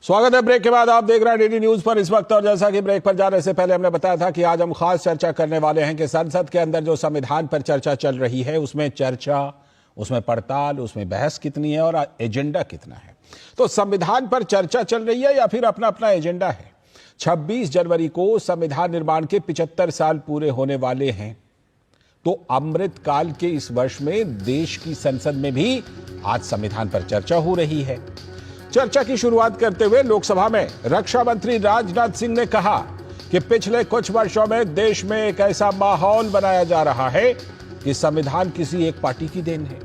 स्वागत है। ब्रेक के बाद आप देख रहे हैं डीडी न्यूज पर इस वक्त। और जैसा कि ब्रेक पर जाने से पहले हमने बताया था कि आज हम खास चर्चा करने वाले हैं कि संसद के अंदर जो संविधान पर चर्चा चल रही है उसमें चर्चा, उसमें पड़ताल, उसमें बहस कितनी है और एजेंडा कितना है। तो संविधान पर चर्चा चल रही है या फिर अपना अपना एजेंडा है। 26 जनवरी को संविधान निर्माण के 75 साल पूरे होने वाले हैं। तो अमृत काल के इस वर्ष में देश की संसद में भी आज संविधान पर चर्चा हो रही है। चर्चा की शुरुआत करते हुए लोकसभा में रक्षा मंत्री राजनाथ सिंह ने कहा कि पिछले कुछ वर्षों में देश में एक ऐसा माहौल बनाया जा रहा है कि संविधान किसी एक पार्टी की देन है।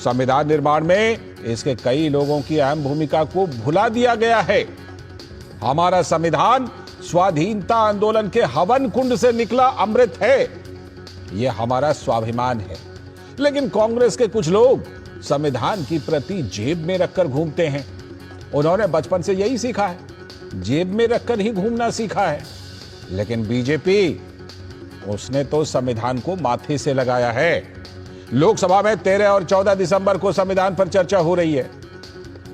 संविधान निर्माण में इसके कई लोगों की अहम भूमिका को भुला दिया गया है। हमारा संविधान स्वाधीनता आंदोलन के हवन कुंड से निकला अमृत है, यह हमारा स्वाभिमान है। लेकिन कांग्रेस के कुछ लोग संविधान की प्रति जेब में रखकर घूमते हैं। उन्होंने बचपन से यही सीखा है, जेब में रखकर ही घूमना सीखा है। लेकिन बीजेपी, उसने तो संविधान को माथे से लगाया है। लोकसभा में 13 और 14 दिसंबर को संविधान पर चर्चा हो रही है,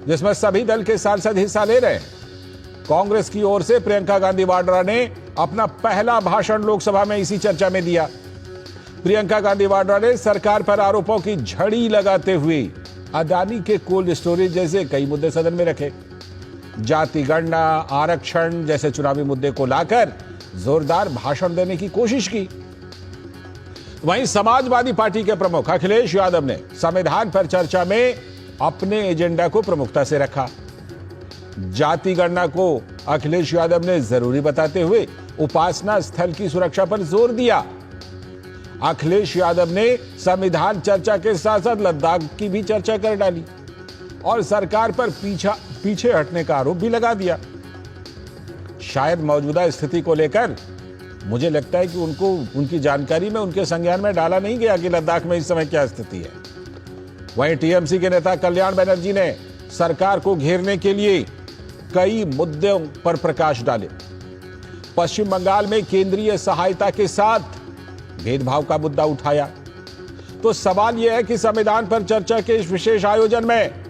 जिसमें सभी दल के सांसद हिस्सा ले रहे हैं। कांग्रेस की ओर से प्रियंका गांधी वाड्रा ने अपना पहला भाषण लोकसभा में इसी चर्चा में दिया। प्रियंका गांधी वाड्रा ने सरकार पर आरोपों की झड़ी लगाते हुए अदानी के कोल्ड स्टोरेज जैसे कई मुद्दे सदन में रखे। जाति गणना, आरक्षण जैसे चुनावी मुद्दे को लाकर जोरदार भाषण देने की कोशिश की। वहीं समाजवादी पार्टी के प्रमुख अखिलेश यादव ने संविधान पर चर्चा में अपने एजेंडा को प्रमुखता से रखा। जाति गणना को अखिलेश यादव ने जरूरी बताते हुए उपासना स्थल की सुरक्षा पर जोर दिया। अखिलेश यादव ने संविधान चर्चा के साथ साथ लद्दाख की भी चर्चा कर डाली और सरकार पर पीछे हटने का आरोप भी लगा दिया। शायद मौजूदा स्थिति को लेकर मुझे लगता है कि उनकी जानकारी में, उनके संज्ञान में डाला नहीं गया कि लद्दाख में इस समय क्या स्थिति है। वहीं टीएमसी के नेता कल्याण बनर्जी ने सरकार को घेरने के लिए कई मुद्दों पर प्रकाश डाले। पश्चिम बंगाल में केंद्रीय सहायता के साथ भेदभाव का मुद्दा उठाया। तो सवाल यह है कि संविधान पर चर्चा के इस विशेष आयोजन में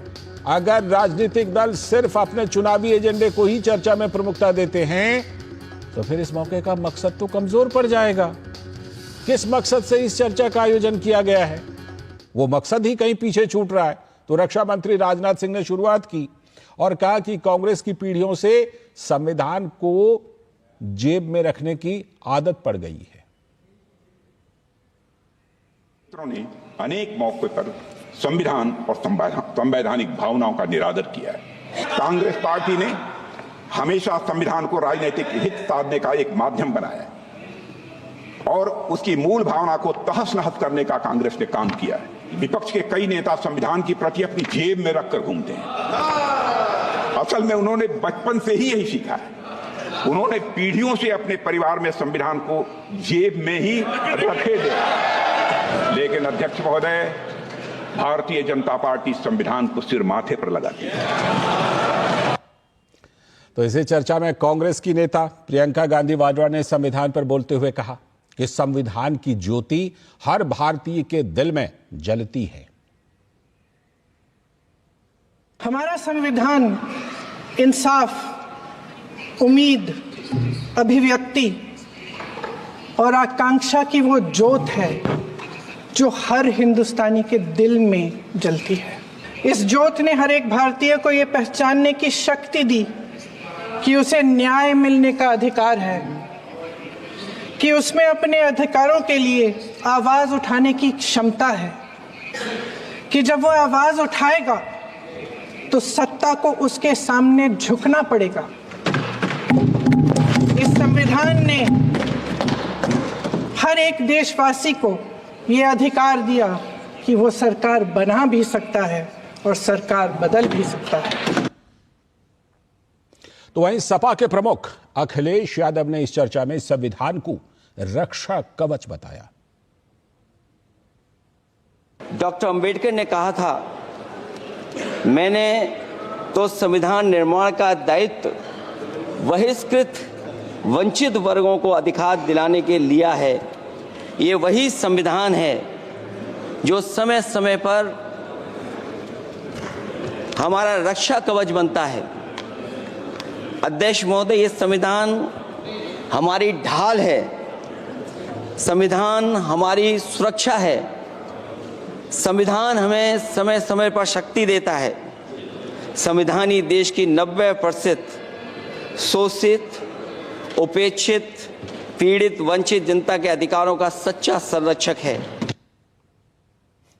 अगर राजनीतिक दल सिर्फ अपने चुनावी एजेंडे को ही चर्चा में प्रमुखता देते हैं तो फिर इस मौके का मकसद तो कमजोर पड़ जाएगा। किस मकसद से इस चर्चा का आयोजन किया गया है, वो मकसद ही कहीं पीछे छूट रहा है। तो रक्षा मंत्री राजनाथ सिंह ने शुरुआत की और कहा कि कांग्रेस की पीढ़ियों से संविधान को जेब में रखने की आदत पड़ गई है। ने अनेक मौकों पर संविधान और संवैधानिक भावनाओं का निरादर किया है। कांग्रेस पार्टी ने हमेशा संविधान को राजनीतिक हित साधने का एक माध्यम बनाया है और उसकी मूल भावना को तहस नहस करने का कांग्रेस ने काम किया है। विपक्ष के कई नेता संविधान की प्रति अपनी जेब में रखकर घूमते हैं। असल में उन्होंने बचपन से ही यही सीखा है। उन्होंने पीढ़ियों से अपने परिवार में संविधान को जेब में ही रखे थे। लेकिन अध्यक्ष महोदय, भारतीय जनता पार्टी संविधान को सिर माथे पर लगाती है। तो इसी चर्चा में कांग्रेस की नेता प्रियंका गांधी वाड्रा ने संविधान पर बोलते हुए कहा कि संविधान की ज्योति हर भारतीय के दिल में जलती है। हमारा संविधान इंसाफ, उम्मीद, अभिव्यक्ति और आकांक्षा की वो ज्योत है जो हर हिंदुस्तानी के दिल में जलती है। इस ज्योत ने हर एक भारतीय को ये पहचानने की शक्ति दी कि उसे न्याय मिलने का अधिकार है, कि उसमें अपने अधिकारों के लिए आवाज उठाने की क्षमता है, कि जब वो आवाज उठाएगा तो सत्ता को उसके सामने झुकना पड़ेगा। इस संविधान ने हर एक देशवासी को यह अधिकार दिया कि वो सरकार बना भी सकता है और सरकार बदल भी सकता है। तो वहीं सपा के प्रमुख अखिलेश यादव ने इस चर्चा में संविधान को रक्षा कवच बताया। डॉक्टर अंबेडकर ने कहा था, मैंने तो संविधान निर्माण का दायित्व बहिष्कृत वंचित वर्गों को अधिकार दिलाने के लिया है। ये वही संविधान है जो समय समय पर हमारा रक्षा कवच बनता है। अध्यक्ष महोदय, ये संविधान हमारी ढाल है, संविधान हमारी सुरक्षा है, संविधान हमें समय समय पर शक्ति देता है। संविधान ही देश की 90% शोषित, उपेक्षित, पीड़ित, वंचित जनता के अधिकारों का सच्चा संरक्षक है।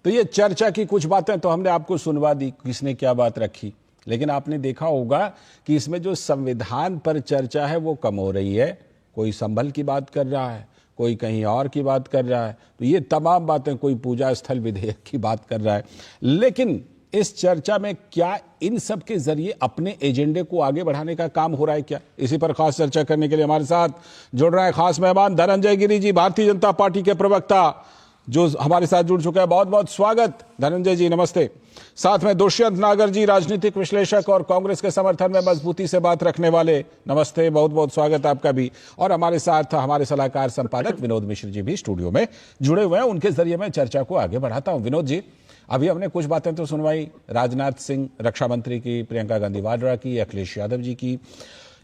तो ये चर्चा की कुछ बातें तो हमने आपको सुनवा दी, किसने क्या बात रखी, लेकिन आपने देखा होगा कि इसमें जो संविधान पर चर्चा है वो कम हो रही है। कोई संभल की बात कर रहा है, कोई कहीं और की बात कर रहा है, तो ये तमाम बातें, कोई पूजा स्थल विधेयक की बात कर रहा है। लेकिन इस चर्चा में क्या इन सब के जरिए अपने एजेंडे को आगे बढ़ाने का काम हो रहा है क्या? इसी पर खास चर्चा करने के लिए हमारे साथ जुड़ रहे हैं खास मेहमान धनंजय गिरी जी, भारतीय जनता पार्टी के प्रवक्ता, जो हमारे साथ जुड़ चुके हैं। बहुत बहुत स्वागत धनंजय जी, नमस्ते। साथ में दुष्यंत नागर जी, राजनीतिक विश्लेषक और कांग्रेस के समर्थन में मजबूती से बात रखने वाले, नमस्ते, बहुत बहुत स्वागत आपका भी। और हमारे साथ हमारे सलाहकार संपादक विनोद मिश्र जी भी स्टूडियो में जुड़े हुए हैं, उनके जरिए मैं चर्चा को आगे बढ़ाता हूं। विनोद जी, अभी हमने कुछ बातें तो सुनवाई, राजनाथ सिंह रक्षा मंत्री की, प्रियंका गांधी वाड्रा की, अखिलेश यादव जी की।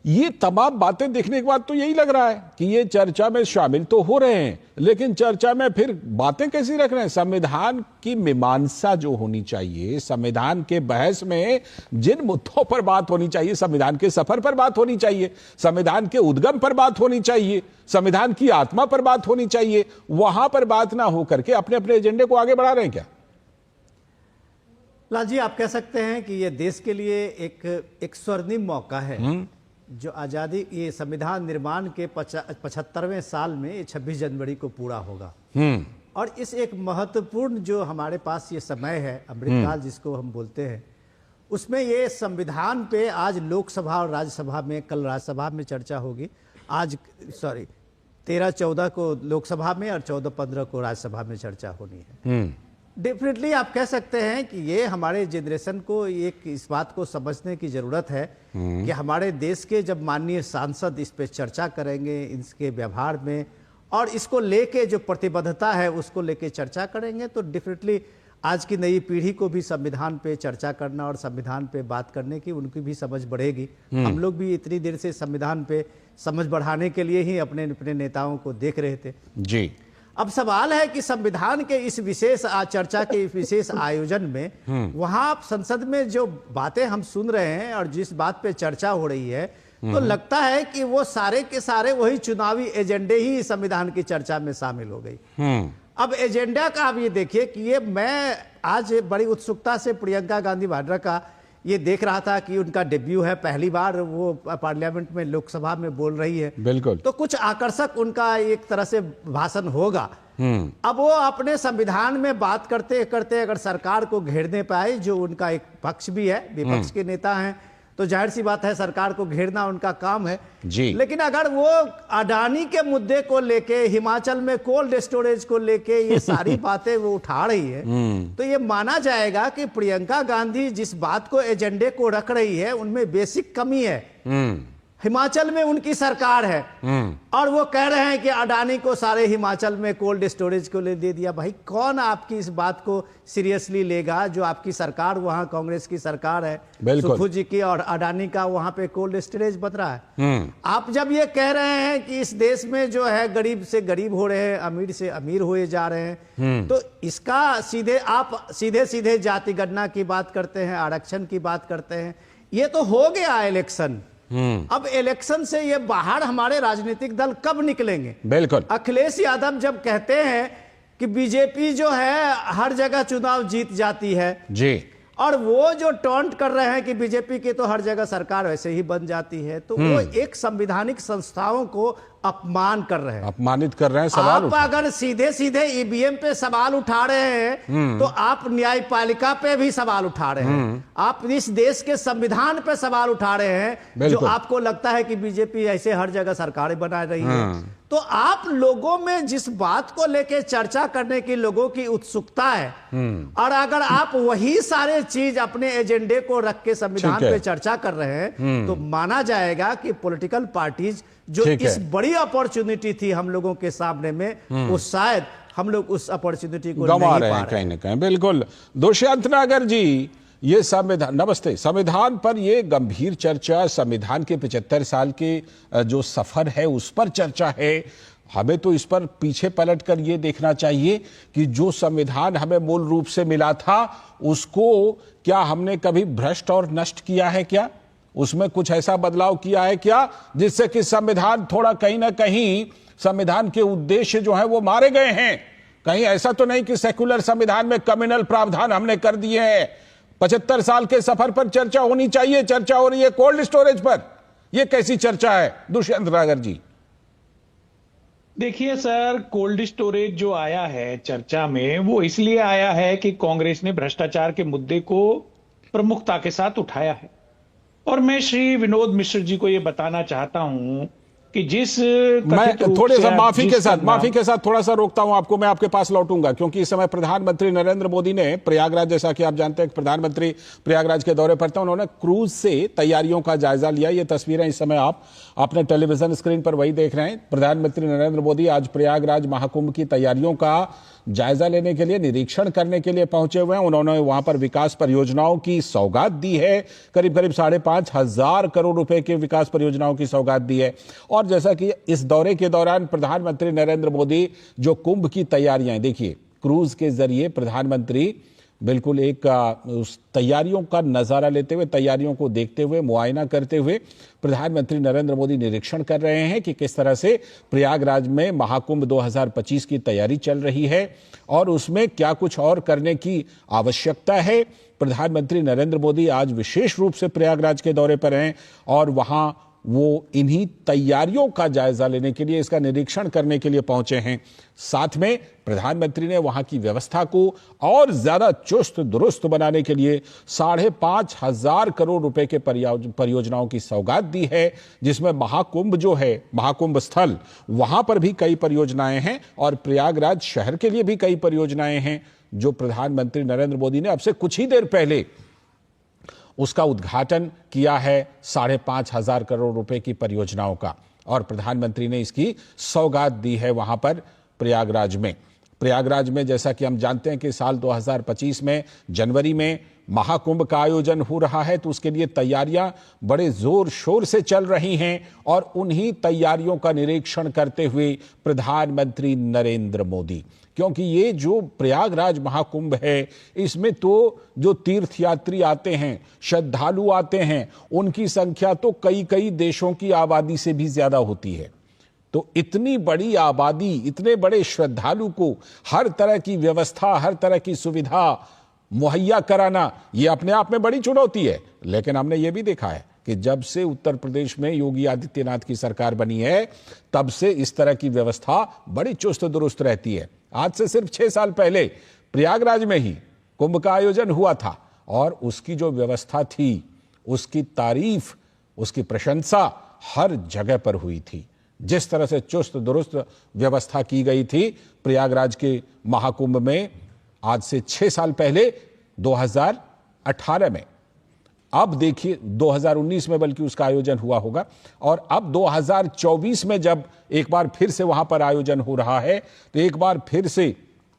ये तमाम बातें देखने के बाद तो यही लग रहा है कि ये चर्चा में शामिल तो हो रहे हैं, लेकिन चर्चा में फिर बातें कैसी रख रहे हैं? संविधान की मीमांसा जो होनी चाहिए, संविधान के बहस में जिन मुद्दों पर बात होनी चाहिए, संविधान के सफर पर बात होनी चाहिए, संविधान के उद्गम पर बात होनी चाहिए, संविधान की आत्मा पर बात होनी चाहिए, वहां पर बात ना हो करके अपने अपने एजेंडे को आगे बढ़ा रहे हैं क्या? लाल जी, आप कह सकते हैं कि ये देश के लिए एक स्वर्णिम मौका है। जो आज़ादी, ये संविधान निर्माण के 75वें साल में ये 26 जनवरी को पूरा होगा। और इस एक महत्वपूर्ण जो हमारे पास ये समय है, अमृतकाल जिसको हम बोलते हैं, उसमें ये संविधान पे आज लोकसभा और राज्यसभा में, कल राज्यसभा में चर्चा होगी, 13-14 को लोकसभा में और 14-15 को राज्यसभा में चर्चा होनी है। डेफिनेटली आप कह सकते हैं कि ये हमारे जनरेशन को एक इस बात को समझने की जरूरत है कि हमारे देश के जब माननीय सांसद इस पे चर्चा करेंगे, इसके व्यवहार में और इसको लेके जो प्रतिबद्धता है उसको लेके चर्चा करेंगे, तो डेफिनेटली आज की नई पीढ़ी को भी संविधान पे चर्चा करना और संविधान पे बात करने की उनकी भी समझ बढ़ेगी। हम लोग भी इतनी देर से संविधान पे समझ बढ़ाने के लिए ही अपने अपने नेताओं को देख रहे थे जी। अब सवाल है कि संविधान के इस विशेष चर्चा के इस विशेष आयोजन में वहां आप संसद में जो बातें हम सुन रहे हैं और जिस बात पे चर्चा हो रही है, तो लगता है कि वो सारे के सारे वही चुनावी एजेंडे ही संविधान की चर्चा में शामिल हो गई। अब एजेंडा का आप ये देखिए कि ये मैं आज बड़ी उत्सुकता से प्रियंका गांधी वाड्रा का ये देख रहा था कि उनका डेब्यू है, पहली बार वो पार्लियामेंट में, लोकसभा में बोल रही है। बिल्कुल। तो कुछ आकर्षक उनका एक तरह से भाषण होगा। अब वो अपने संविधान में बात करते करते अगर सरकार को घेरने पाए, जो उनका एक पक्ष भी है, विपक्ष के नेता हैं, तो जाहिर सी बात है सरकार को घेरना उनका काम है जी। लेकिन अगर वो अडानी के मुद्दे को लेके, हिमाचल में कोल्ड स्टोरेज को लेके ये सारी बातें वो उठा रही है, तो ये माना जाएगा कि प्रियंका गांधी जिस बात को एजेंडे को रख रही है उनमें बेसिक कमी है। हिमाचल में उनकी सरकार है और वो कह रहे हैं कि अडानी को सारे हिमाचल में कोल्ड स्टोरेज को ले दे दिया। भाई, कौन आपकी इस बात को सीरियसली लेगा? जो आपकी सरकार वहां कांग्रेस की सरकार है, सुखू जी की, और अडानी का वहां पे कोल्ड स्टोरेज बन रहा है। आप जब ये कह रहे हैं कि इस देश में जो है गरीब से गरीब हो रहे हैं, अमीर से अमीर हुए जा रहे हैं, तो इसका आप सीधे जाति गणना की बात करते हैं, आरक्षण की बात करते हैं। ये तो हो गया इलेक्शन। अब इलेक्शन से ये बाहर हमारे राजनीतिक दल कब निकलेंगे? बिल्कुल। अखिलेश यादव जब कहते हैं कि बीजेपी जो है हर जगह चुनाव जीत जाती है जी, और वो जो टॉन्ट कर रहे हैं कि बीजेपी की तो हर जगह सरकार वैसे ही बन जाती है, तो वो एक संवैधानिक संस्थाओं को अपमान कर रहे हैं, अपमानित कर रहे हैं। सवाल आप अगर सीधे सीधे ईवीएम पे सवाल उठा रहे हैं तो आप न्यायपालिका पे भी सवाल उठा रहे हैं, आप इस देश के संविधान पे सवाल उठा रहे हैं, जो आपको लगता है कि बीजेपी ऐसे हर जगह सरकारें बना रही है। तो आप लोगों में जिस बात को लेके चर्चा करने की लोगों की उत्सुकता है, और अगर आप वही सारे चीज अपने एजेंडे को रख के संविधान पे चर्चा कर रहे हैं, तो माना जाएगा कि पॉलिटिकल पार्टीज जो इस बड़ी अपॉर्चुनिटी थी हम लोगों के सामने में, वो शायद हम लोग उस अपॉर्चुनिटी को गंवा रहे हैं कहीं ना कहीं। बिल्कुल। दुष्यंत नागर जी, ये संविधान, नमस्ते, संविधान पर ये गंभीर चर्चा, संविधान के 75 साल के जो सफर है उस पर चर्चा है। हमें तो इस पर पीछे पलटकर ये देखना चाहिए कि जो संविधान हमें मूल रूप से मिला था उसको क्या हमने कभी भ्रष्ट और नष्ट किया है क्या? उसमें कुछ ऐसा बदलाव किया है क्या जिससे कि संविधान थोड़ा कहीं ना कहीं संविधान के उद्देश्य जो है वो मारे गए हैं? कहीं ऐसा तो नहीं कि सेक्युलर संविधान में कम्युनल प्रावधान हमने कर दिए हैं? 75 साल के सफर पर चर्चा होनी चाहिए, चर्चा हो रही है कोल्ड स्टोरेज पर। यह कैसी चर्चा है दुष्यंत नागर जी? देखिए सर, कोल्ड स्टोरेज जो आया है चर्चा में, वो इसलिए आया है कि कांग्रेस ने भ्रष्टाचार के मुद्दे को प्रमुखता के साथ उठाया है। और मैं श्री विनोद मिश्र जी को यह बताना चाहता हूं कि जिस मैं थोड़े सा माफी के साथ थोड़ा सा रोकता हूं आपको, मैं आपके पास लौटूंगा क्योंकि इस समय प्रधानमंत्री नरेंद्र मोदी ने प्रयागराज, जैसा कि आप जानते हैं प्रधानमंत्री प्रयागराज के दौरे पर थे, उन्होंने क्रूज से तैयारियों का जायजा लिया। ये तस्वीरें इस समय आप अपने टेलीविजन स्क्रीन पर वही देख रहे हैं। प्रधानमंत्री नरेंद्र मोदी आज प्रयागराज महाकुंभ की तैयारियों का जायजा लेने के लिए, निरीक्षण करने के लिए पहुंचे हुए हैं। उन्होंने वहां पर विकास परियोजनाओं की सौगात दी है, करीब करीब 5,500 करोड़ रुपए की विकास परियोजनाओं की सौगात दी है। और जैसा कि इस दौरे के दौरान प्रधानमंत्री नरेंद्र मोदी जो कुंभ की तैयारियां, देखिए क्रूज के जरिए प्रधानमंत्री बिल्कुल एक उस तैयारियों का नजारा लेते हुए, तैयारियों को देखते हुए, मुआयना करते हुए प्रधानमंत्री नरेंद्र मोदी निरीक्षण कर रहे हैं कि किस तरह से प्रयागराज में महाकुंभ 2025 की तैयारी चल रही है और उसमें क्या कुछ और करने की आवश्यकता है। प्रधानमंत्री नरेंद्र मोदी आज विशेष रूप से प्रयागराज के दौरे पर हैं और वहां वो इन्हीं तैयारियों का जायजा लेने के लिए, इसका निरीक्षण करने के लिए पहुंचे हैं। साथ में प्रधानमंत्री ने वहां की व्यवस्था को और ज्यादा चुस्त दुरुस्त बनाने के लिए 5,500 करोड़ रुपए के परियोजनाओं की सौगात दी है, जिसमें महाकुंभ जो है, महाकुंभ स्थल, वहां पर भी कई परियोजनाएं हैं और प्रयागराज शहर के लिए भी कई परियोजनाएं हैं जो प्रधानमंत्री नरेंद्र मोदी ने अब से कुछ ही देर पहले उसका उद्घाटन किया है। 5,500 करोड़ रुपए की परियोजनाओं का, और प्रधानमंत्री ने इसकी सौगात दी है वहां पर प्रयागराज में। प्रयागराज में जैसा कि हम जानते हैं कि साल 2025 में जनवरी में महाकुंभ का आयोजन हो रहा है, तो उसके लिए तैयारियां बड़े जोर शोर से चल रही हैं और उन्हीं तैयारियों का निरीक्षण करते हुए प्रधानमंत्री नरेंद्र मोदी, क्योंकि ये जो प्रयागराज महाकुंभ है, इसमें तो जो तीर्थयात्री आते हैं, श्रद्धालु आते हैं, उनकी संख्या तो कई कई देशों की आबादी से भी ज्यादा होती है। तो इतनी बड़ी आबादी, इतने बड़े श्रद्धालु को हर तरह की व्यवस्था, हर तरह की सुविधा मुहैया कराना, ये अपने आप में बड़ी चुनौती है। लेकिन हमने ये भी देखा है कि जब से उत्तर प्रदेश में योगी आदित्यनाथ की सरकार बनी है, तब से इस तरह की व्यवस्था बड़ी चुस्त दुरुस्त रहती है। आज से सिर्फ 6 साल पहले प्रयागराज में ही कुंभ का आयोजन हुआ था और उसकी जो व्यवस्था थी, उसकी तारीफ, उसकी प्रशंसा हर जगह पर हुई थी। जिस तरह से चुस्त दुरुस्त व्यवस्था की गई थी प्रयागराज के महाकुंभ में आज से 6 साल पहले 2018 में, अब देखिए 2019 में बल्कि उसका आयोजन हुआ होगा, और अब 2024 में जब एक बार फिर से वहां पर आयोजन हो रहा है, तो एक बार फिर से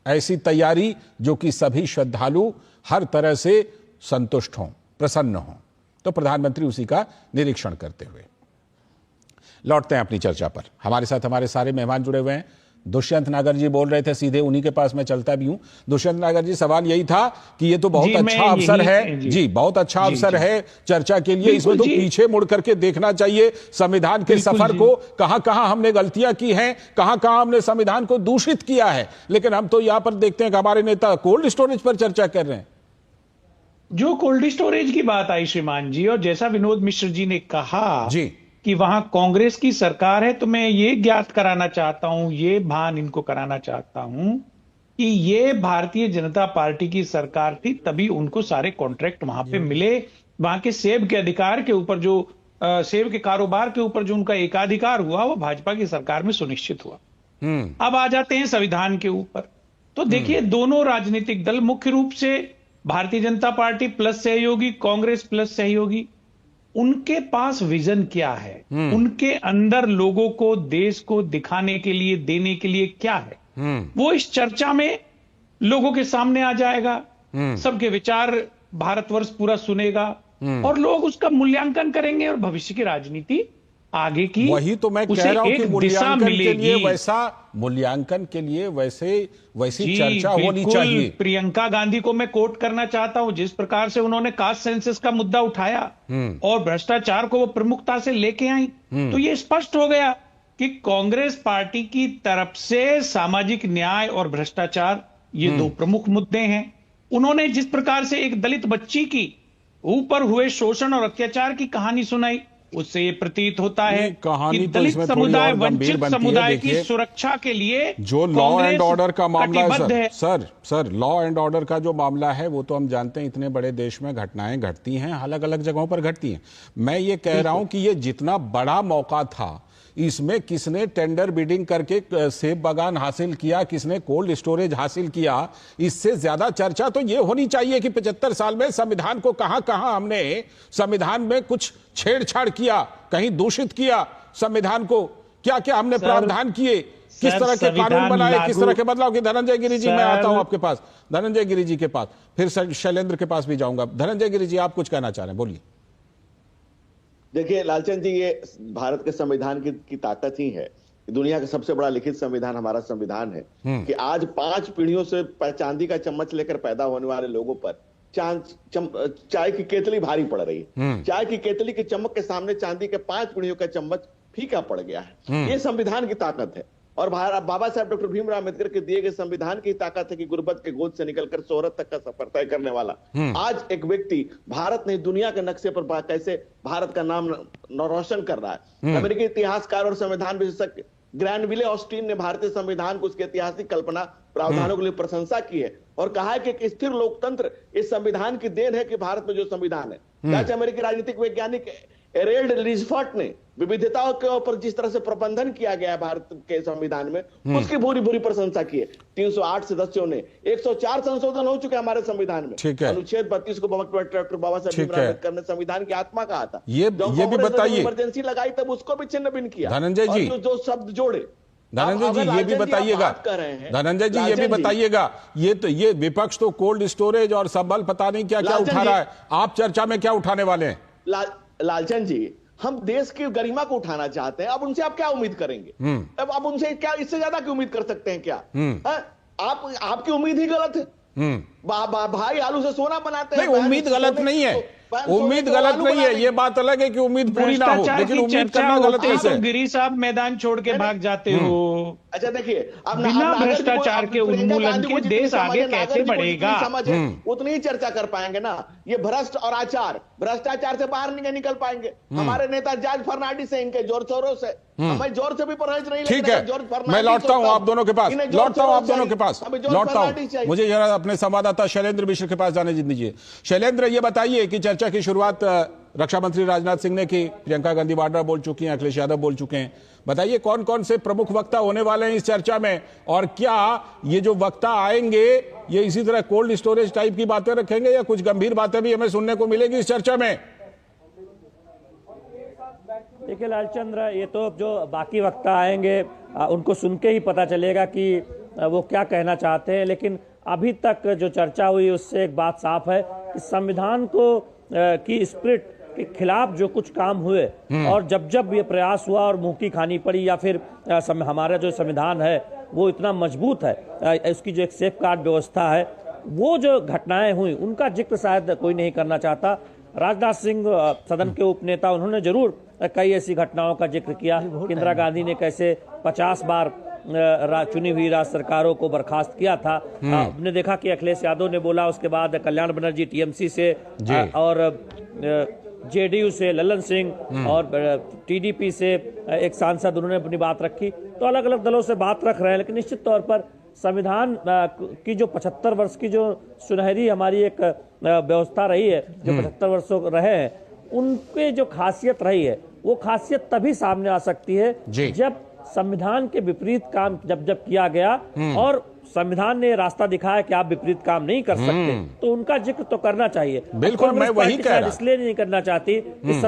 ऐसी तैयारी जो कि सभी श्रद्धालु हर तरह से संतुष्ट हों, प्रसन्न हों। तो प्रधानमंत्री उसी का निरीक्षण करते हुए लौटते हैं अपनी चर्चा पर। हमारे साथ हमारे सारे मेहमान जुड़े हुए हैं। दुष्यंत नागर जी बोल रहे थे, सीधे उन्हीं के पास मैं चलता भी हूं। दुष्यंत नागर जी, सवाल यही था कि ये तो बहुत अच्छा अवसर है जी, बहुत अच्छा अवसर है चर्चा के लिए। इसमें तो पीछे मुड़ करके देखना चाहिए संविधान के सफर को, कहां कहां हमने गलतियां की हैं, कहां कहां हमने संविधान को दूषित किया है। लेकिन हम तो यहां पर देखते हैं कि हमारे नेता कोल्ड स्टोरेज पर चर्चा कर रहे हैं। जो कोल्ड स्टोरेज की बात आई श्रीमान जी, और जैसा विनोद मिश्र जी ने कहा जी कि वहां कांग्रेस की सरकार है, तो मैं ये ज्ञात कराना चाहता हूं, ये भान इनको कराना चाहता हूं कि ये भारतीय जनता पार्टी की सरकार थी, तभी उनको सारे कॉन्ट्रैक्ट वहां पे मिले। वहां के सेब के अधिकार के ऊपर जो सेब के कारोबार के ऊपर जो उनका एकाधिकार हुआ, वो भाजपा की सरकार में सुनिश्चित हुआ। अब आ जाते हैं संविधान के ऊपर। तो देखिए, दोनों राजनीतिक दल, मुख्य रूप से भारतीय जनता पार्टी प्लस सहयोगी, कांग्रेस प्लस सहयोगी, उनके पास विजन क्या है, उनके अंदर लोगों को, देश को दिखाने के लिए, देने के लिए क्या है, वो इस चर्चा में लोगों के सामने आ जाएगा। सबके विचार भारतवर्ष पूरा सुनेगा और लोग उसका मूल्यांकन करेंगे और भविष्य की राजनीति आगे की वही तो मैं कह रहा हूं कि मूल्यांकन के लिए वैसी चर्चा होनी चाहिए। प्रियंका गांधी को मैं कोट करना चाहता हूं, जिस प्रकार से उन्होंने कास्ट सेंसस का मुद्दा उठाया और भ्रष्टाचार को वो प्रमुखता से लेके आई, तो ये स्पष्ट हो गया कि कांग्रेस पार्टी की तरफ से सामाजिक न्याय और भ्रष्टाचार ये दो प्रमुख मुद्दे हैं। उन्होंने जिस प्रकार से एक दलित बच्ची की ऊपर हुए शोषण और अत्याचार की कहानी सुनाई, उससे ये प्रतीत होता है कि दलित समुदाय, वंचित समुदाय की सुरक्षा के लिए जो लॉ एंड ऑर्डर का मामला है सर लॉ एंड ऑर्डर का जो मामला है वो तो हम जानते हैं, इतने बड़े देश में घटनाएं घटती हैं, अलग अलग जगहों पर घटती हैं। मैं ये कह रहा हूं कि ये जितना बड़ा मौका था, इसमें किसने टेंडर बिडिंग करके सेब बागान हासिल किया, किसने कोल्ड स्टोरेज हासिल किया, इससे ज्यादा चर्चा तो ये होनी चाहिए कि 75 साल में संविधान को कहां हमने संविधान में कुछ छेड़छाड़ किया, कहीं दूषित किया संविधान को, क्या क्या हमने प्रावधान किए, किस तरह के कानून बनाए, किस तरह के बदलाव किए। धनंजय गिरि जी, मैं आता हूं आपके पास, धनंजय गिरि जी के पास, फिर शैलेंद्र के पास भी जाऊंगा। धनंजय गिरि जी, आप कुछ कहना चाह रहे हैं, बोलिए। देखिए लालचंद जी, ये भारत के संविधान की ताकत ही है। दुनिया का सबसे बड़ा लिखित संविधान हमारा संविधान है कि आज 5 पीढ़ियों से चांदी का चम्मच लेकर पैदा होने वाले लोगों पर चाय की केतली भारी पड़ रही है। चाय की केतली की चमक के सामने चांदी के 5 पीढ़ियों का चम्मच फीका पड़ गया है। ये संविधान की ताकत है और बाबा साहब डॉक्टर भीमराव अम्बेडकर के दिए गए संविधान की ताकत है कि गुर्बत के गोद से निकलकर शोहरत तक का सफर तय करने वाला आज एक व्यक्ति भारत ने दुनिया के नक्शे पर कैसे भारत का नाम रोशन कर रहा है। अमेरिकी इतिहासकार और संविधान विशेषज्ञ ग्रैनविले ऑस्टिन ने भारतीय संविधान को उसके ऐतिहासिक कल्पना प्रावधानों के लिए प्रशंसा की है और कहा है कि एक स्थिर लोकतंत्र इस संविधान की देन है कि भारत में जो संविधान है। अमेरिकी राजनीतिक वैज्ञानिक एरेल्ड लिजफर्ट ने विविधताओं के ऊपर जिस तरह से प्रबंधन किया गया है भारत के संविधान में, उसकी भूरी प्रशंसा की है। 308 सदस्यों ने 104 संशोधन हो चुके हमारे संविधान में। अनुच्छेद 32 को डॉक्टर बाबा साहब भीमराव अम्बेडकर ने संविधान की आत्मा कहा था। ये भी बताइए, इमरजेंसी लगाई तब उसको भी छिन्न भिन्न किया। धनंजय जी, जो शब्द जोड़े, धनंजय जी ये भी बताइएगा, धनंजय जी ये भी बताइएगा, ये विपक्ष तो कोल्ड स्टोरेज और संबल पता नहीं क्या क्या उठा रहा है, आप चर्चा में क्या उठाने वाले हैं? लालचंद जी, हम देश की गरिमा को उठाना चाहते हैं। अब उनसे आप क्या उम्मीद करेंगे? अब उनसे क्या इससे ज्यादा की उम्मीद कर सकते हैं क्या? आपकी उम्मीद ही गलत है। भाई आलू से सोना बनाते हैं। नहीं, उम्मीद गलत नहीं है, उम्मीद गलत नहीं है, ये बात अलग है कि उम्मीद पूरी ना हो, लेकिन उम्मीद करना गलत कैसे है? गिरी साहब मैदान छोड़ के भाग जाते हो। अच्छा देखिए, बिना भ्रष्टाचार के उन्मूलन के देश आगे कैसे बढ़ेगा? उतनी ही चर्चा कर पाएंगे ना। ये भ्रष्ट और भ्रष्टाचार से बाहर नहीं निकल पाएंगे। हमारे नेता जॉर्ज फर्नांडिस से, इनके जोर शोरों से हमें जोर से भी परहेज नहीं। ठीक है, मैं लौटता हूं आप दोनों के पास, लौटता हूं। मुझे जरा अपने संवाददाता शैलेंद्र मिश्र के पास जाने दीजिए। शैलेंद्र, ये बताइए कि चर्चा की शुरुआत रक्षा मंत्री राजनाथ सिंह ने की, प्रियंका गांधी वाड्रा बोल चुकी हैं, अखिलेश यादव बोल चुके हैं। बताइए कौन कौन से प्रमुख वक्ता होने वाले हैं इस चर्चा में, और क्या ये जो वक्ता आएंगे ये इसी तरह कोल्ड स्टोरेज टाइप की बातें रखेंगे या कुछ गंभीर बातें भी हमें सुनने को मिलेगी इस चर्चा में? देखिए लालचंद्र, ये तो जो बाकी वक्ता आएंगे उनको सुन के ही पता चलेगा कि वो क्या कहना चाहते हैं, लेकिन अभी तक जो चर्चा हुई उससे एक बात साफ है कि संविधान को की स्पिरिट के खिलाफ जो कुछ काम हुए और जब ये प्रयास हुआ और मुंह की खानी पड़ी, या फिर हमारा जो संविधान है वो इतना मजबूत है, उसकी जो एक सेफ गार्ड व्यवस्था है, वो जो घटनाएं हुई उनका जिक्र शायद कोई नहीं करना चाहता। राजनाथ सिंह सदन के उपनेता, उन्होंने जरूर कई ऐसी घटनाओं का जिक्र किया कि इंदिरा गांधी ने कैसे 50 बार चुनी हुई राज्य सरकारों को बर्खास्त किया था। हमने देखा कि अखिलेश यादव ने बोला, उसके बाद कल्याण बनर्जी टीएमसी से और जेडीयू से ललन सिंह और टीडीपी से एक सांसद, उन्होंने अपनी बात रखी। तो अलग अलग दलों से बात रख रहे हैं, लेकिन निश्चित तौर पर संविधान की जो 75 वर्ष की जो सुनहरी हमारी एक व्यवस्था रही है, जो 75 वर्षों रहे हैं, उनके जो खासियत रही है वो खासियत तभी सामने आ सकती है जब संविधान के विपरीत काम जब किया गया और संविधान ने रास्ता दिखाया कि आप विपरीत काम नहीं कर सकते, तो उनका जिक्र तो करना चाहिए। बिल्कुल, मैं वही कह रहा, इसलिए नहीं करना चाहती कि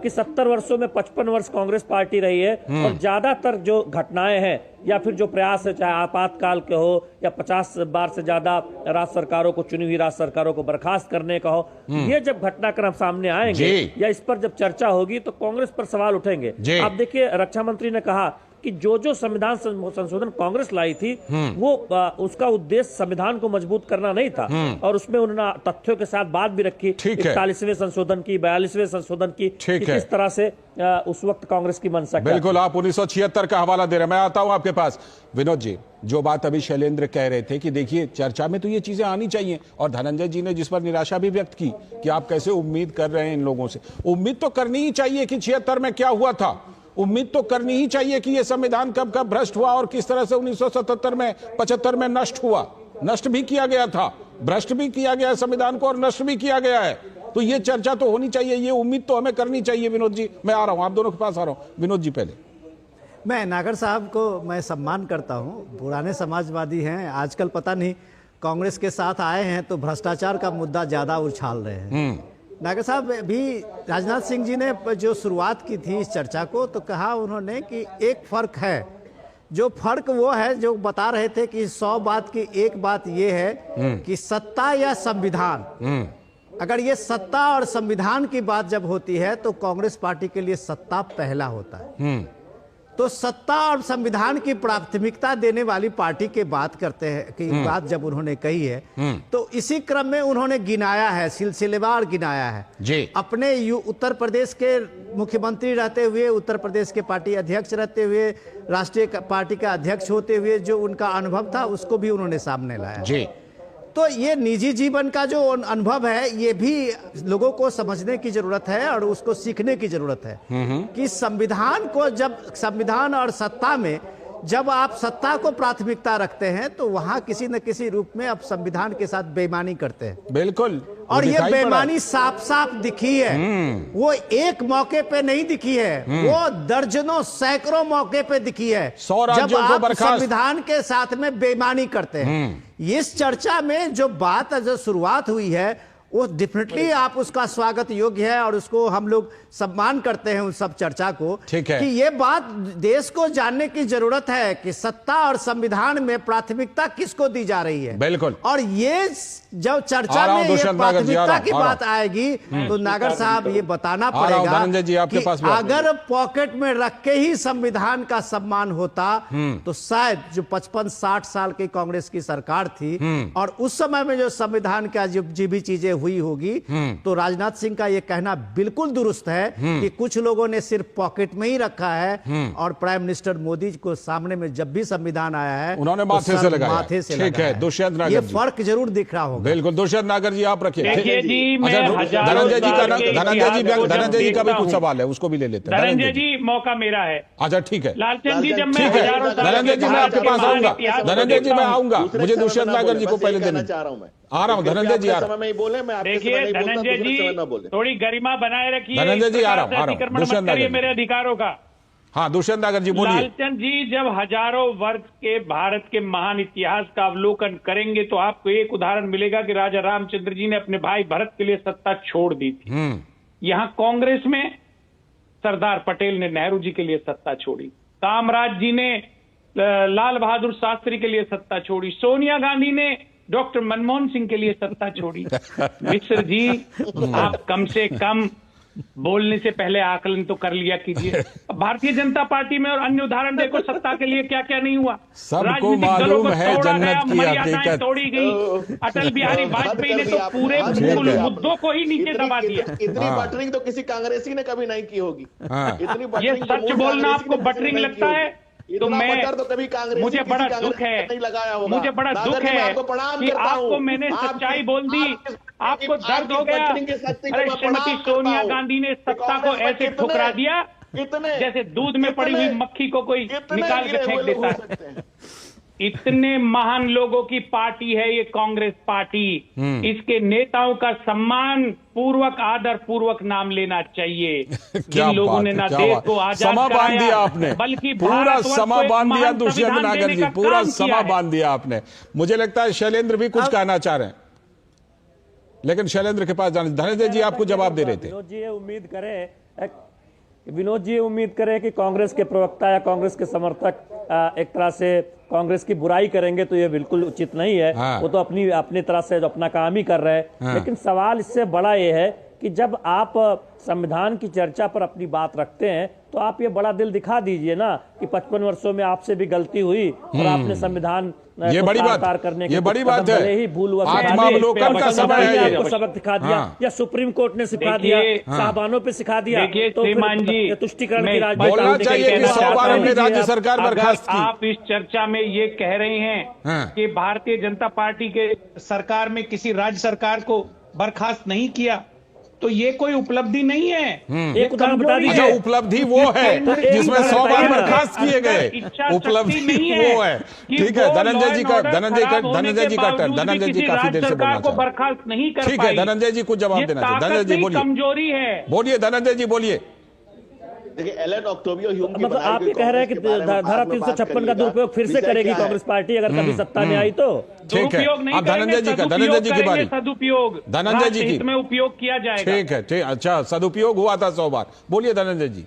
70 वर्षों में 55 वर्ष कांग्रेस पार्टी रही है और ज्यादातर जो घटनाएं हैं या फिर जो प्रयास है चाहे आपातकाल के हो या 50 बार से ज्यादा राज्य सरकारों को, चुनी हुई राज्य सरकारों को बर्खास्त करने का हो, ये जब घटनाक्रम सामने आएंगे या इस पर जब चर्चा होगी तो कांग्रेस पर सवाल उठेंगे। आप देखिए, रक्षा मंत्री ने कहा कि जो संविधान संशोधन कांग्रेस लाई थी वो उसका उद्देश्य संविधान को मजबूत करना नहीं था, और उसमें उन्होंने तथ्यों के साथ बात भी रखी 41वें संशोधन की, 42वें संशोधन की, किस तरह से उस वक्त कांग्रेस की मंशा। बिल्कुल, आप 1976 का हवाला दे रहे हैं। मैं आता हूं आपके पास विनोद जी, जो बात अभी शैलेंद्र कह रहे थे कि देखिए चर्चा में तो ये चीजें आनी चाहिए, और धनंजय जी ने जिस पर निराशा भी व्यक्त की कि आप कैसे उम्मीद कर रहे हैं इन लोगों से। उम्मीद तो करनी ही चाहिए कि 76 में क्या हुआ था, उम्मीद तो करनी ही चाहिए कि यह संविधान कब कब भ्रष्ट हुआ और किस तरह से 1977 में 75 में नष्ट हुआ। नष्ट भी किया गया था, भ्रष्ट भी किया गया संविधान को, और नष्ट भी किया गया है। तो ये चर्चा तो होनी चाहिए, ये उम्मीद तो हमें करनी चाहिए। विनोद जी, मैं आ रहा हूं, आप दोनों के पास आ रहा हूं। विनोद जी पहले। मैं नागर साहब को मैं सम्मान करता हूं, पुराने समाजवादी हैं, आजकल पता नहीं कांग्रेस के साथ आए हैं तो भ्रष्टाचार का मुद्दा ज्यादा उछाल रहे हैं। नागर साहब, भी राजनाथ सिंह जी ने जो शुरुआत की थी इस चर्चा को, तो कहा उन्होंने कि एक फर्क है, जो फर्क वो है जो बता रहे थे कि 100 बात की एक बात ये है कि सत्ता या संविधान, अगर ये सत्ता और संविधान की बात जब होती है तो कांग्रेस पार्टी के लिए सत्ता पहला होता है। तो सत्ता और संविधान की प्राथमिकता देने वाली पार्टी की बात करते हैं कि बात जब उन्होंने कही है, तो इसी क्रम में उन्होंने गिनाया है, सिलसिलेवार गिनाया है जी। अपने उत्तर प्रदेश के मुख्यमंत्री रहते हुए, उत्तर प्रदेश के पार्टी अध्यक्ष रहते हुए, राष्ट्रीय पार्टी का अध्यक्ष होते हुए जो उनका अनुभव था उसको भी उन्होंने सामने लाया जी। तो ये निजी जीवन का जो अनुभव है ये भी लोगों को समझने की जरूरत है और उसको सीखने की जरूरत है कि संविधान को, जब संविधान और सत्ता में जब आप सत्ता को प्राथमिकता रखते हैं तो वहां किसी न किसी रूप में आप संविधान के साथ बेईमानी करते हैं। बिल्कुल, और ये बेईमानी साफ साफ दिखी है। वो एक मौके पे नहीं दिखी है, वो दर्जनों सैकड़ों मौके पे दिखी है जब आप संविधान के साथ में बेईमानी करते हैं। इस चर्चा में जो बात जो शुरुआत हुई है वो डेफिनेटली आप उसका स्वागत योग्य है और उसको हम लोग सम्मान करते हैं उन सब चर्चा को, ठीक है। कि ये बात देश को जानने की जरूरत है कि सत्ता और संविधान में प्राथमिकता किसको दी जा रही है। बिल्कुल, और ये जब चर्चा में ये प्राथमिकता की बात आएगी तो नागर साहब ये बताना पड़ेगा कि अगर पॉकेट में रख के ही संविधान का सम्मान होता तो शायद जो 55-60 साल की कांग्रेस की सरकार थी और उस समय में जो संविधान का जो भी चीजें हुई होगी, तो राजनाथ सिंह का ये कहना बिल्कुल दुरुस्त है कि कुछ लोगों ने सिर्फ पॉकेट में ही रखा है और प्राइम मिनिस्टर मोदी को सामने में जब भी संविधान आया है उन्होंने माथे से लगाया। ठीक है, दुष्यंत नागर, ये फर्क जरूर दिख रहा होगा। बिल्कुल, दुष्यंत नागर जी आप रखिए। धनंजय जी का भी कुछ सवाल है, उसको भी ले लेते हैं। धनंजय जी, मौका मेरा है। अच्छा ठीक है लालचंद जी, जब मैं धनंजय जी मैं आपके पास आऊंगा, धनंजय जी मैं आऊंगा, मुझे दुष्यंत नागर जी को पहले देना चाह रहा हूं। मैं आ रहा हूं, धनंजय जी आ रहा हूं। देखिए धनंजय जी, थोड़ी गरिमा बनाए रखिए। धनंजय जी आ रहा हूं, दुष्यंत नागर मेरे अधिकारों का। हाँ, दुष्यंत नागर जी बोलिए। लालचंद जी, जब हजारों वर्ष के भारत के महान इतिहास का अवलोकन करेंगे तो आपको एक उदाहरण मिलेगा कि राजा रामचंद्र जी ने अपने भाई भरत के लिए सत्ता छोड़ दी थी। यहाँ कांग्रेस में सरदार पटेल ने नेहरू जी के लिए सत्ता छोड़ी, कामराज जी ने लाल बहादुर शास्त्री के लिए सत्ता छोड़ी, सोनिया गांधी ने डॉक्टर मनमोहन सिंह के लिए सत्ता छोड़ी। मिश्र जी, आप कम से कम बोलने से पहले आकलन तो कर लिया कीजिए। भारतीय जनता पार्टी में और अन्य उदाहरण देखो, सत्ता के लिए क्या क्या नहीं हुआ। सबको मालूम है जन्नत की हकीकत तोड़ी गई। अटल बिहारी वाजपेयी ने तो पूरे मुद्दों को ही नीचे दबा दिया। इतनी बटरिंग तो किसी कांग्रेसी ने कभी नहीं की होगी। ये सच बोलना आपको बटरिंग लगता है तो मैं, तो कभी मुझे बड़ा दुख है, मुझे बड़ा दुख है कि आपको मैंने सच्चाई बोल दी, आपको दर्द हो गया। अरे श्रीमती सोनिया गांधी ने सत्ता को ऐसे ठुकरा दिया जैसे दूध में पड़ी हुई मक्खी को कोई निकाल के फेंक देता है। इतने महान लोगों की पार्टी है ये कांग्रेस पार्टी। इसके नेताओं का सम्मान पूर्वक, आदर पूर्वक नाम लेना चाहिए। जिन लोगों ने ना देश को आजाद कराया आपने, बल्कि पूरा समा बांध दिया। दुष्यंत नागर जी, पूरा समा बांध दिया आपने। मुझे लगता है शैलेंद्र भी कुछ कहना चाह रहे हैं, लेकिन शैलेंद्र के पास जाने। धनंजय जी आपको जवाब दे रहे थे। जी, उम्मीद करें विनोद जी उम्मीद करें कि कांग्रेस के प्रवक्ता या कांग्रेस के समर्थक एक तरह से कांग्रेस की बुराई करेंगे तो ये बिल्कुल उचित नहीं है। हाँ। वो तो अपनी तरह से अपना काम ही कर रहे हैं। हाँ। लेकिन सवाल इससे बड़ा ये है कि जब आप संविधान की चर्चा पर अपनी बात रखते हैं तो आप ये बड़ा दिल दिखा दीजिए ना कि 55 वर्षों में आपसे भी गलती हुई और आपने संविधान ये बड़ी बात करने ये बड़ी बात है। ही भूल हुआ आत्मावलोकन का समय है ये। आपको सबक सिखा दिया या सुप्रीम कोर्ट ने सिखा दिया, साहबानों पे सिखा दिया, तो फिर तुष्टिकरण की राजनीति बोलना चाहिए कि 100 बार हमने राज्य सरकार बर्खास्त की। आप इस चर्चा में ये कह रहे हैं कि भारतीय जनता पार्टी के सरकार में किसी राज्य सरकार को बर्खास्त नहीं किया तो ये कोई उपलब्धि नहीं है। एक उदाहरण बता दीजिए। अच्छा, उपलब्धि वो है जिसमें 100 बार बर्खास्त किए गए, उपलब्धि वो है। ठीक है, धनंजय जी का टर्न, धनंजय जी काफी देर से बोलना चाह बर्खास्त नहीं कर ठीक है, धनंजय जी कुछ जवाब देना चाहिए। धनंजय जी बोलिए, कमजोरी है। बोलिए धनंजय जी बोलिए। देखिए, एलन ऑक्टोवियो ह्यूम की मतलब आप ये कह रहे हैं कि धारा 356 का दुरुपयोग फिर से करेगी कांग्रेस पार्टी अगर कभी सत्ता में आई तो? ठीक है, अब धनंजय जी की बारी। सदुपयोग धनंजय जी की में उपयोग किया जाएगा। ठीक है, ठीक। अच्छा, सदुपयोग हुआ था 100 बार। बोलिए धनंजय जी।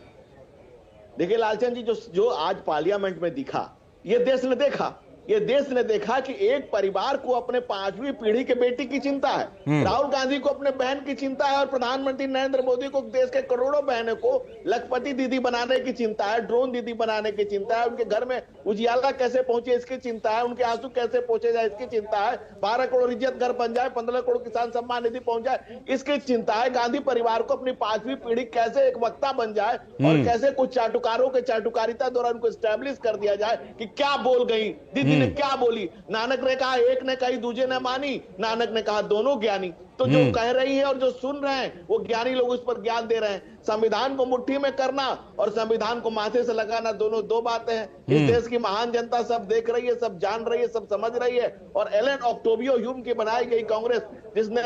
देखिए लालचंद जी, जो आज पार्लियामेंट में दिखा, ये देश ने देखा। ये देश ने देखा कि एक परिवार को अपने 5वीं पीढ़ी के बेटी की चिंता है, राहुल गांधी को अपने बहन की चिंता है और प्रधानमंत्री नरेंद्र मोदी को देश के करोड़ों बहनों को लखपति दीदी बनाने की चिंता है, ड्रोन दीदी बनाने की चिंता है, उनके घर में उजियाला कैसे पहुंचे इसकी चिंता है, उनके आंसू कैसे पहुंचे जाए इसकी चिंता है, 12 करोड़ इज्जत घर बन जाए, 15 करोड़ किसान सम्मान निधि पहुंच जाए इसकी चिंता है। गांधी परिवार को अपनी 5वीं पीढ़ी कैसे एक वक्ता बन जाए और कैसे कुछ चाटुकारों के चाटुकारिता द्वारा उनको स्टैब्लिश कर दिया जाए कि क्या बोल गई दीदी ने, क्या बोली। नानक ने कहा एक ने कही दूजे ने मानी, नानक ने कहा दोनों ज्ञानी। तो जो कह रही है और जो सुन रहे हैं वो ज्ञानी लोग उस पर ज्ञान दे रहे हैं। संविधान को मुट्ठी में करना और संविधान को माथे से लगाना दोनों दो बातें हैं। इस देश की महान जनता सब देख रही है, सब जान रही है, सब समझ रही है। और एलन ऑक्टोवियो ह्यूम की बनाई गई कांग्रेस, जिसने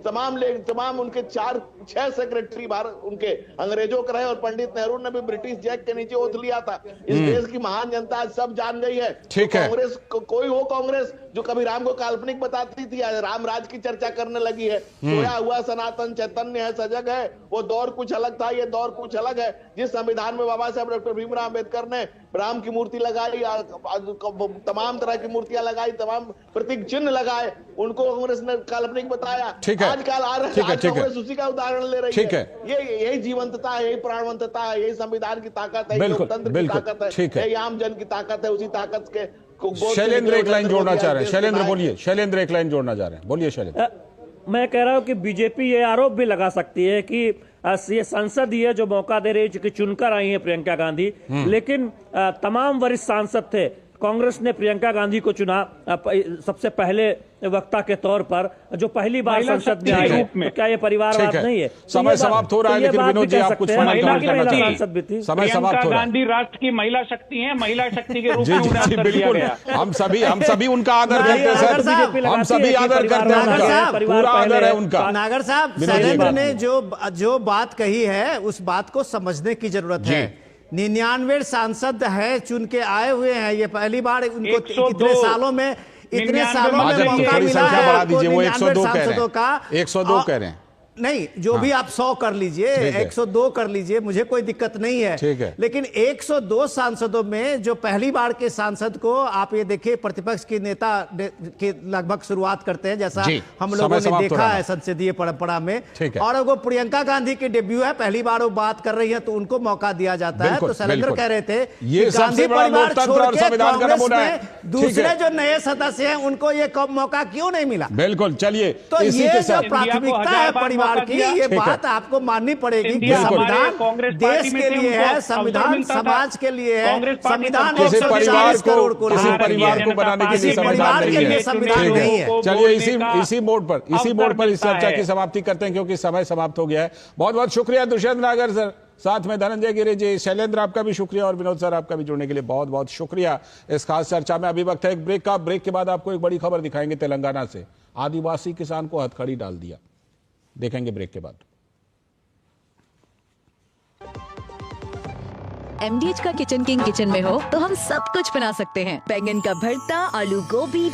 तमाम उनके 4-6 सेक्रेटरी भारत उनके अंग्रेजों के रहे और पंडित नेहरू ने भी ब्रिटिश जैक के नीचे ओथ लिया था। इस देश की महान जनता आज सब जान गई है। ठीक है, कांग्रेस कोई हो कांग्रेस जो कभी राम को काल्पनिक बताती थी, आज राम राज की चर्चा करने लगी है। सोया हुआ सनातन चैतन्य है, सजग है। वो दौर कुछ अलग था, ये दौर कुछ अलग है। जिस संविधान में बाबा साहब डॉक्टर भीमराव अम्बेडकर ने राम की मूर्ति लगाई, तमाम तरह की मूर्तियां लगाई, तमाम प्रतीक चिन्ह लगाए, उनको कांग्रेस ने काल्पनिक बताया। आजकल आ रहा है, कांग्रेस उसी का उदाहरण ले रही है। यही जीवंतता है, यही प्राणवंतता है, यही संविधान की ताकत है, लोकतंत्र की ताकत है, यही आम जन की ताकत है। उसी ताकत के शैलेंद्र एक लाइन जोड़ना चाह रहे हैं। शैलेंद्र बोलिए, शैलेंद्र एक लाइन जोड़ना चाह रहे हैं, बोलिए शैलेंद्र। मैं कह रहा हूं कि बीजेपी ये आरोप भी लगा सकती है कि ये संसद ही है जो मौका दे रही है, चूंकि चुनकर आई है प्रियंका गांधी, लेकिन तमाम वरिष्ठ सांसद थे। कांग्रेस ने प्रियंका गांधी को चुना सबसे पहले वक्ता के तौर पर, जो पहली बार संसद में आई है। तो क्या ये परिवारवाद नहीं है? समय समाप्त हो रहा है, लेकिन विनोद जी आप कुछ सांसद भी थी। समय समाप्त हो रहा है। गांधी राष्ट्र की महिला शक्ति है, महिला शक्ति के रूप में जी बिल्कुल, हम सभी उनका आदर करते हैं सर, हम सभी आदर करते हैं उनका, पूरा आदर है उनका। नागर साहब, शैलेंद्र ने जो बात कही है उस बात को समझने की जरूरत है। 99 सांसद है, चुन के आए हुए हैं, ये पहली बार उनको इतने सालों में मौका मिला है। बढ़ा दीजिए, वो 102 कह रहे हैं, 102 कह रहे हैं। नहीं, जो भी आप 100 कर लीजिए, 102 कर लीजिए, मुझे कोई दिक्कत नहीं है। ठीक है, लेकिन 102 सांसदों में जो पहली बार के सांसद को आप ये देखिए, प्रतिपक्ष की नेता के लगभग शुरुआत करते हैं, जैसा हम लोगों ने देखा है संसदीय परंपरा में। और वो प्रियंका गांधी की डेब्यू है, पहली बार वो बात कर रही है तो उनको मौका दिया जाता है। तो शैलेंद्र कह रहे थे ये गांधी परिवार छोड़ के कांग्रेस में दूसरे जो नए सदस्य हैं उनको ये मौका क्यों नहीं मिला? बिल्कुल, चलिए। तो ये जो प्राथमिकता है परिवार की, ये बात आपको माननी पड़ेगी कि संविधान देश के लिए है, संविधान समाज के लिए है, संविधान किसी परिवार को बनाने के लिए संविधान नहीं है। चलिए इसी मोड पर इस चर्चा की समाप्ति करते हैं, क्योंकि समय समाप्त हो गया है। बहुत बहुत शुक्रिया दुष्यंत नागर सर, साथ में धनंजय गिरि जी, शैलेंद्र आपका भी शुक्रिया और विनोद सर आपका भी जुड़ने के लिए बहुत बहुत शुक्रिया इस खास चर्चा में। अभी वक्त है एक ब्रेक का। ब्रेक के बाद आपको एक बड़ी खबर दिखाएंगे तेलंगाना से। आदिवासी किसान को हथकड़ी डाल दिया, देखेंगे ब्रेक के बाद। MDH का किचन किंग किचन में हो तो हम सब कुछ बना सकते हैं। बैंगन का भरता, आलू गोभी,